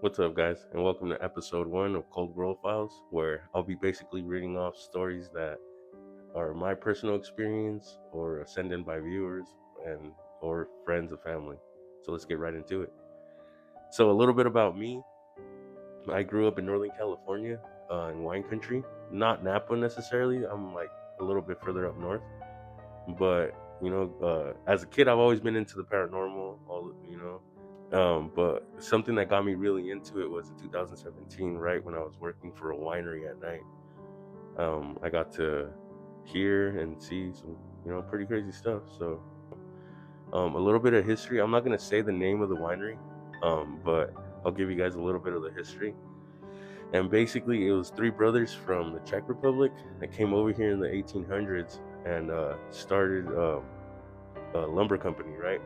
What's up, guys, and welcome to episode one of Cold World Files, where I'll be basically reading off stories that are my personal experience or sent in by viewers and or friends of family. So let's get right into it. So a little bit about me: I grew up in Northern California, in wine country, not Napa necessarily. I'm like a little bit further up north, but as a kid, I've always been into the paranormal. But something that got me really into it was in 2017, right when I was working for a winery at night. I got to hear and see some, pretty crazy stuff. So, a little bit of history. I'm not gonna say the name of the winery, but I'll give you guys a little bit of the history. And basically, it was three brothers from the Czech Republic that came over here in the 1800s and started a lumber company, right?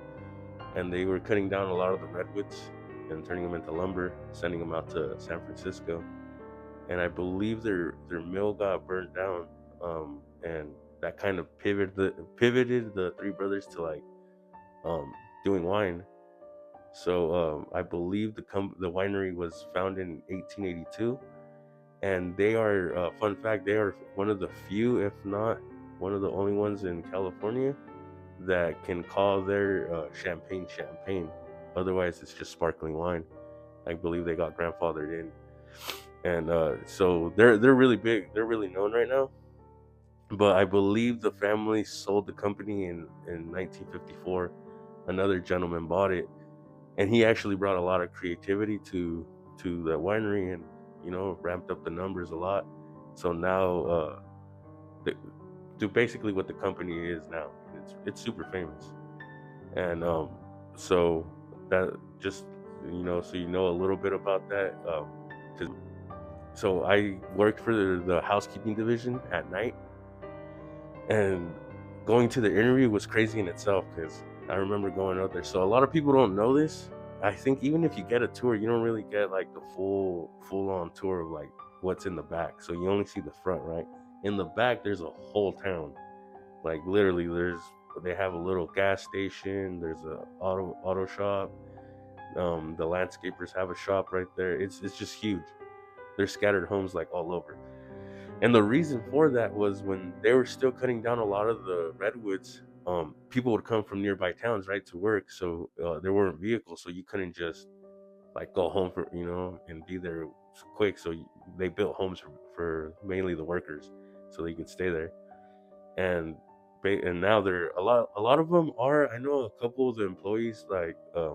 And they were cutting down a lot of the redwoods and turning them into lumber, sending them out to San Francisco. And I believe their mill got burned down, and that kind of pivoted the three brothers to like um, doing wine. So I believe the winery was founded in 1882, and they are fun fact, they are one of the few, if not one of the only ones in California that can call their champagne. Otherwise, it's just sparkling wine. I believe they got grandfathered in, and so they're really big. They're really known right now. But I believe the family sold the company in 1954. Another gentleman bought it, and he actually brought a lot of creativity to the winery, and ramped up the numbers a lot. So now, the, to basically what the company is now, it's super famous. And so that just so you know a little bit about that. 'Cause- so I worked for the housekeeping division at night, and going to the interview was crazy in itself because I remember going out there. So a lot of people don't know this. I think even if you get a tour, you don't really get like the full on tour of like what's in the back. So you only see the front, right? In the back, there's a whole town. Like literally, they have a little gas station. There's a auto shop. The landscapers have a shop right there. It's just huge. There's scattered homes like all over. And the reason for that was when they were still cutting down a lot of the redwoods, people would come from nearby towns, right, to work. So there weren't vehicles, so you couldn't just like go home for and be there quick. So they built homes for mainly the workers, so they could stay there. And and now they're a lot of them are. I know a couple of the employees, like uh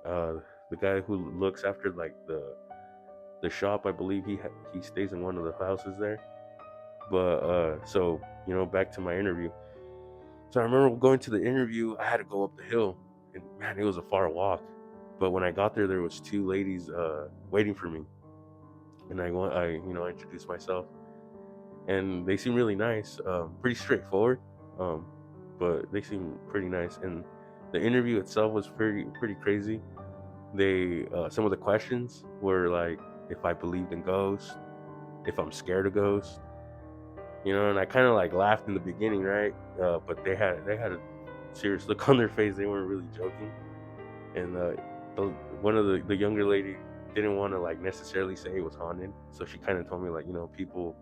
the guy who looks after like the shop. I believe he stays in one of the houses there. But so back to my interview. So I remember going to the interview. I had to go up the hill, and man, it was a far walk. But when I got there was two ladies waiting for me, and I introduced myself, and they seemed really nice, pretty straightforward, um, but they seemed pretty nice. And the interview itself was pretty crazy. They some of the questions were like if I believed in ghosts, if I'm scared of ghosts, and I kind of like laughed in the beginning, right? But they had a serious look on their face. They weren't really joking, and the one of the younger lady didn't want to like necessarily say it was haunted, so she kind of told me like people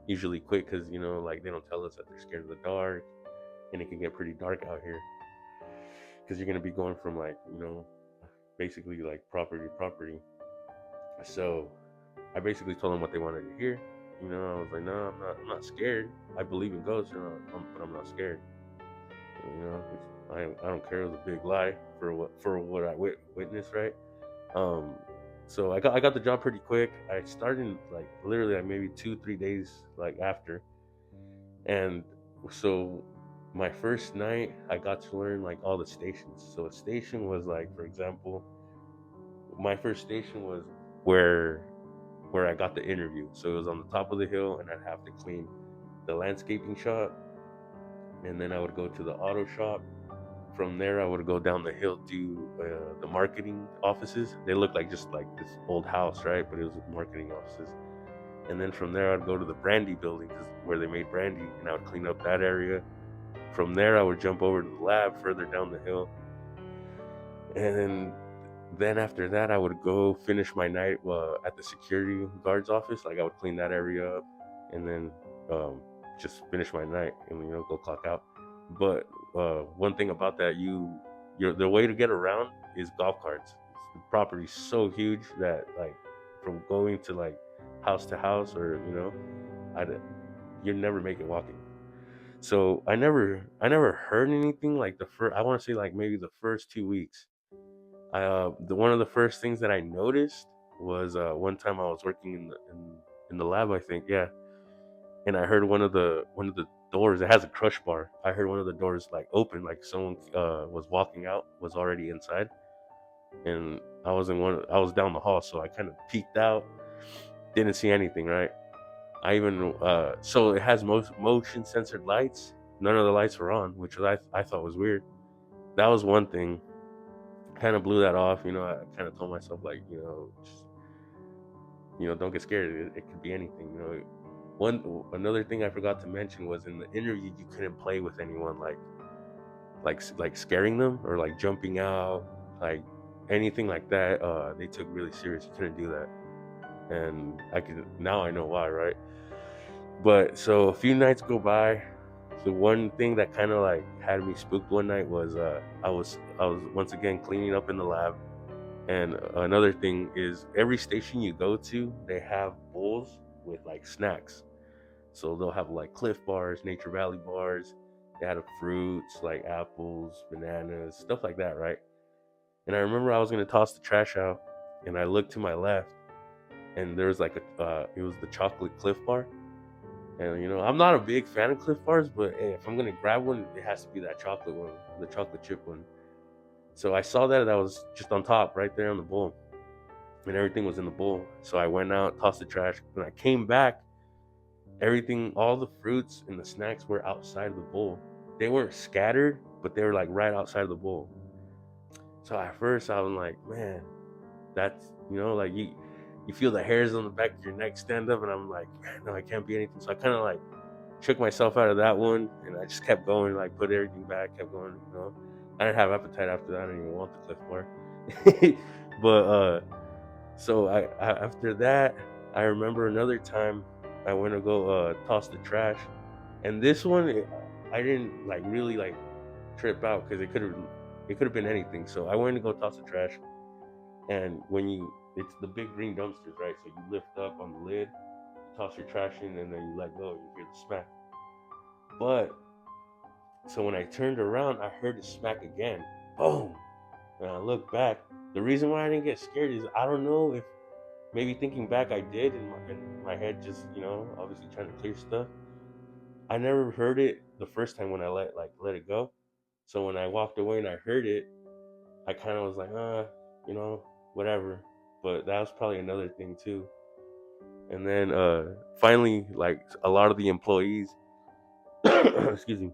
usually quit because like they don't tell us that they're scared of the dark, and it can get pretty dark out here because you're gonna be going from like basically like property to property. So I basically told them what they wanted to hear. I was like, no, I'm not scared. I believe in ghosts, but I'm not scared. I don't care. It was a big lie for what I witnessed, right? Um, so I got the job pretty quick. I started like literally like maybe 2-3 days like after, and so my first night I got to learn like all the stations. So a station was like, for example, my first station was where I got the interview. So it was on the top of the hill, and I'd have to clean the landscaping shop, and then I would go to the auto shop. From there, I would go down the hill to the marketing offices. They looked like just like this old house, right? But it was marketing offices. And then from there, I'd go to the brandy building where they made brandy, and I would clean up that area. From there, I would jump over to the lab further down the hill, and then Then after that, I would go finish my night at the security guard's office. Like I would clean that area up, and then just finish my night and go clock out. But one thing about that, the way to get around is golf carts. The property's so huge that like from going to like house to house or I you never make it walking. So I never heard anything like the first. I want to say like maybe the first 2 weeks. The one of the first things that I noticed was one time I was working in the lab, I think, yeah, and I heard one of the doors. It has a crush bar. I heard one of the doors like open, like someone was walking out, was already inside, and I was down the hall, so I kind of peeked out, didn't see anything, right? I even so it has motion censored lights. None of the lights were on, which I thought was weird. That was one thing. Kind of blew that off. I kind of told myself like, just, don't get scared. It could be anything. Another thing I forgot to mention was in the interview you couldn't play with anyone like scaring them or like jumping out, like anything like that. They took really serious. You couldn't do that, and I know why, right? But so a few nights go by. The one thing that kind of like had me spooked one night was I was once again cleaning up in the lab. And another thing is every station you go to, they have bowls with like snacks. So they'll have like Cliff bars, Nature Valley bars. They had fruits like apples, bananas, stuff like that, right? And I remember I was gonna toss the trash out, and I looked to my left, and there was like it was the chocolate Cliff bar. And I'm not a big fan of Cliff bars, but hey, if I'm gonna grab one, it has to be that chocolate one, the chocolate chip one. So I saw that was just on top, right there on the bowl, and everything was in the bowl. So I went out, tossed the trash. When I came back, all the fruits and the snacks were outside of the bowl. They weren't scattered, but they were like right outside of the bowl. So at first I was like, man, that's like you feel the hairs on the back of your neck stand up, and I'm like, man, no, I can't be anything. So I kind of like shook myself out of that one, and I just kept going, like put everything back, kept going. I didn't have appetite after that. I didn't even want the Cliff bar. But so after that, I remember another time I went to go toss the trash, and this one I didn't like really like trip out because it could have been anything. So I went to go toss the trash, and it's the big green dumpsters, right? So you lift up on the lid, toss your trash in, and then you let go. You hear the smack. But so when I turned around, I heard it smack again. Boom! And I looked back. The reason why I didn't get scared is I don't know if maybe thinking back I did in my head, just obviously trying to clear stuff. I never heard it the first time when I let it go. So when I walked away and I heard it, I kind of was like, you know, whatever. But that was probably another thing too. And then finally, like a lot of the employees, excuse me,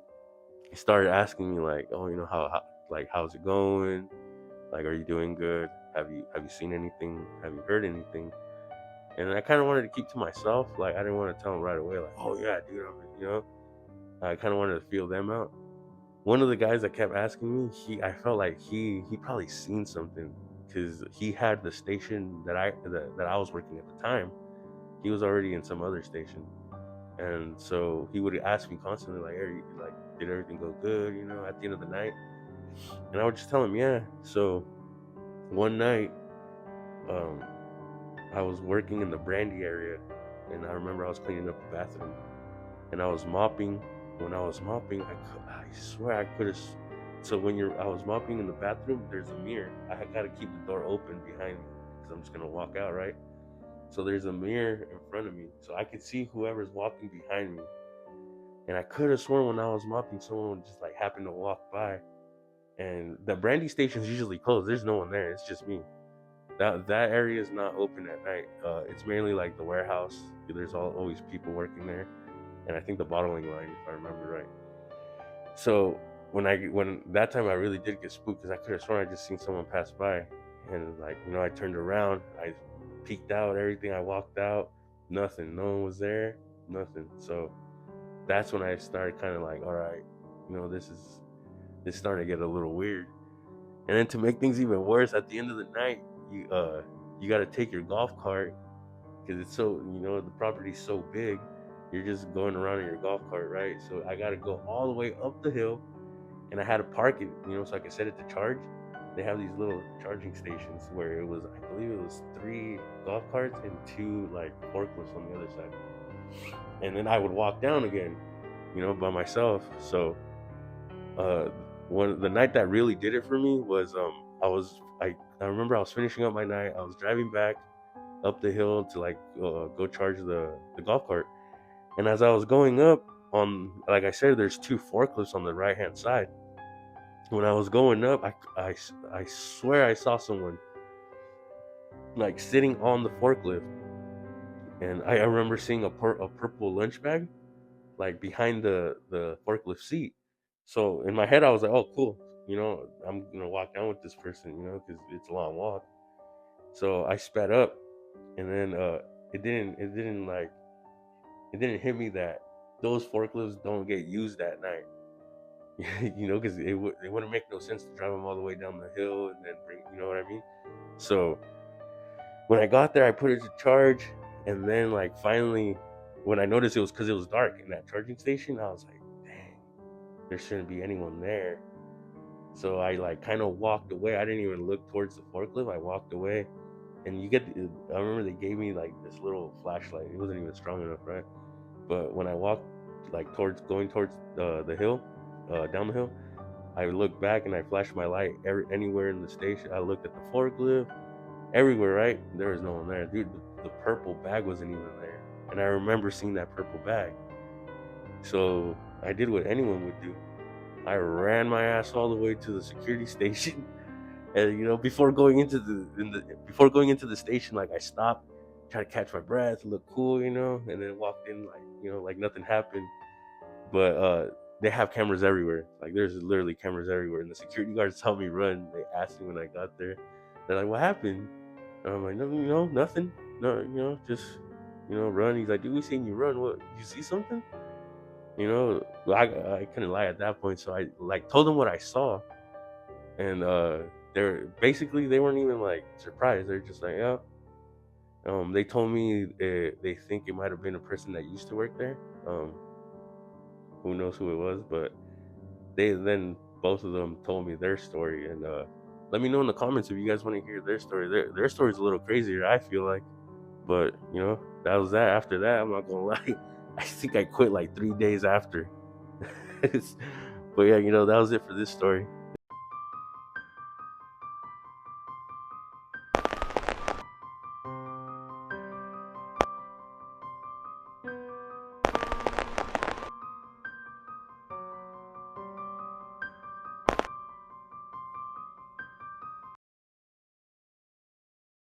started asking me like, oh, how like how's it going? Like, are you doing good? Have you seen anything? Have you heard anything? And I kind of wanted to keep to myself. Like, I didn't want to tell them right away. Like, oh yeah, dude, I kind of wanted to feel them out. One of the guys that kept asking me, I felt like he probably seen something because he had the station that I was working at the time. He was already in some other station, and so he would ask me constantly like, "Hey, like, did everything go good? At the end of the night?" And I would just tell him, "Yeah." So one night, um, I was working in the Brandy area, and I remember I was cleaning up the bathroom, and I was mopping. When I was mopping, I swear I could have. So I was mopping in the bathroom, there's a mirror. I got to keep the door open behind me because I'm just gonna walk out, right? So there's a mirror in front of me, so I could see whoever's walking behind me. And I could have sworn when I was mopping, someone would just like happen to walk by. And the Brandy station's usually closed. There's no one there. It's just me. That area is not open at night. It's mainly like the warehouse. There's always people working there, and I think the bottling line, if I remember right. So when that time I really did get spooked because I could have sworn I just seen someone pass by, and like I turned around, I peeked out, everything. I walked out, nothing. No one was there, nothing. So that's when I started kind of like, all right, this is starting to get a little weird. And then to make things even worse, at the end of the night, you got to take your golf cart because it's so, the property's so big. You're just going around in your golf cart, right? So I got to go all the way up the hill, and I had to park it, so I could set it to charge. They have these little charging stations where it was, I believe it was 3 golf carts and 2 like forklifts on the other side. And then I would walk down again, by myself. So the night that really did it for me was I remember I was finishing up my night. I was driving back up the hill to like go charge the golf cart. And as I was going up, on, like I said, there's 2 forklifts on the right hand side. When I was going up, I swear I saw someone like sitting on the forklift, and I remember seeing a purple lunch bag like behind the forklift seat. So in my head, I was like, "Oh, cool, I'm gonna walk down with this person, because it's a long walk." So I sped up, and then it didn't hit me that those forklifts don't get used at night. Because it wouldn't make no sense to drive them all the way down the hill and then bring, you know what I mean? So when I got there, I put it to charge, and then like finally, when I noticed it was because it was dark in that charging station, I was like, dang, there shouldn't be anyone there. So I like kind of walked away. I didn't even look towards the forklift. I walked away, and I remember they gave me like this little flashlight. It wasn't even strong enough, right? But when I walked like going towards the hill, down the hill, I looked back and I flashed my light anywhere in the station. I looked at the forklift, everywhere, right? There was no one there. Dude, the purple bag wasn't even there. And I remember seeing that purple bag. So I did what anyone would do. I ran my ass all the way to the security station. And before going into the station, like I stopped, tried to catch my breath, look cool, and then walked in like nothing happened. But they have cameras everywhere. Like there's literally cameras everywhere. And the security guards saw me run. They asked me when I got there. They're like, "What happened?" And I'm like, "No, nothing. No, just run." He's like, "Dude, we seen you run. What? You see something?" I couldn't lie at that point, so I like told them what I saw, and they weren't even like surprised. They're just like, "Yeah." They told me they think it might have been a person that used to work there. Who knows who it was, but both of them told me their story, and let me know in the comments if you guys want to hear their story. Their story's a little crazier, I feel like, but that was that. After that, I'm not gonna lie, I think I quit like 3 days after. But yeah, that was it for this story.